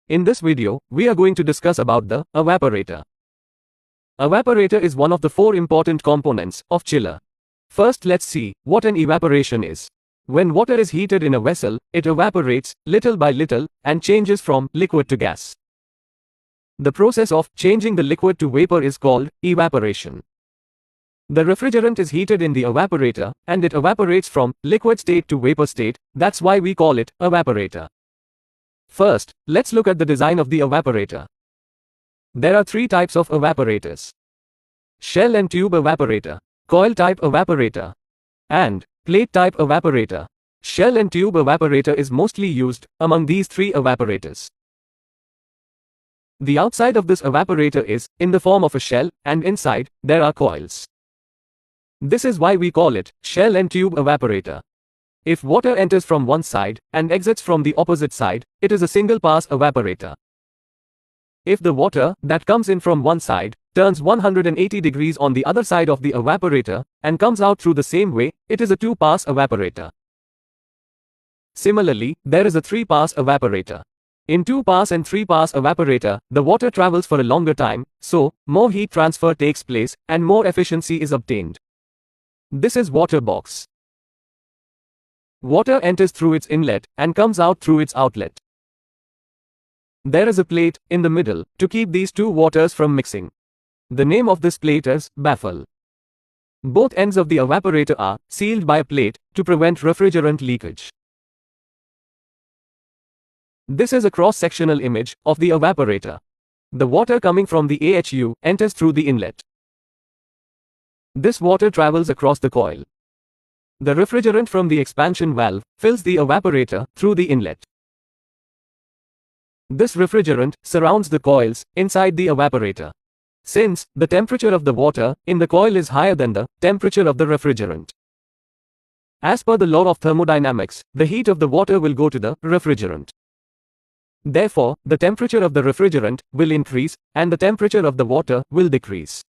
In this video, we are going to discuss about the evaporator. Evaporator is one of the four important components of chiller. First, let's see what an evaporation is. When water is heated in a vessel, it evaporates little by little and changes from liquid to gas. The process of changing the liquid to vapor is called evaporation. The refrigerant is heated in the evaporator and it evaporates from liquid state to vapor state. That's why we call it evaporator. First, let's look at the design of the evaporator. There are three types of evaporators: shell and tube evaporator, coil type evaporator, and plate type evaporator. Shell and tube evaporator is mostly used among these three evaporators. The outside of this evaporator is in the form of a shell, and inside there are coils. This is why we call it shell and tube evaporator. If water enters from one side and exits from the opposite side, it is a single pass evaporator. If the water that comes in from one side turns 180 degrees on the other side of the evaporator and comes out through the same way, it is a two-pass evaporator. Similarly, there is a three-pass evaporator. In two-pass and three-pass evaporator, the water travels for a longer time, so more heat transfer takes place and more efficiency is obtained. This is water box. Water enters through its inlet and comes out through its outlet. There is a plate in the middle to keep these two waters from mixing. The name of this plate is baffle. Both ends of the evaporator are sealed by a plate to prevent refrigerant leakage. This is a cross-sectional image of the evaporator. The water coming from the AHU enters through the inlet. This water travels across the coil. The refrigerant from the expansion valve fills the evaporator through the inlet. This refrigerant surrounds the coils inside the evaporator. Since the temperature of the water in the coil is higher than the temperature of the refrigerant, as per the law of thermodynamics, the heat of the water will go to the refrigerant. Therefore, the temperature of the refrigerant will increase and the temperature of the water will decrease.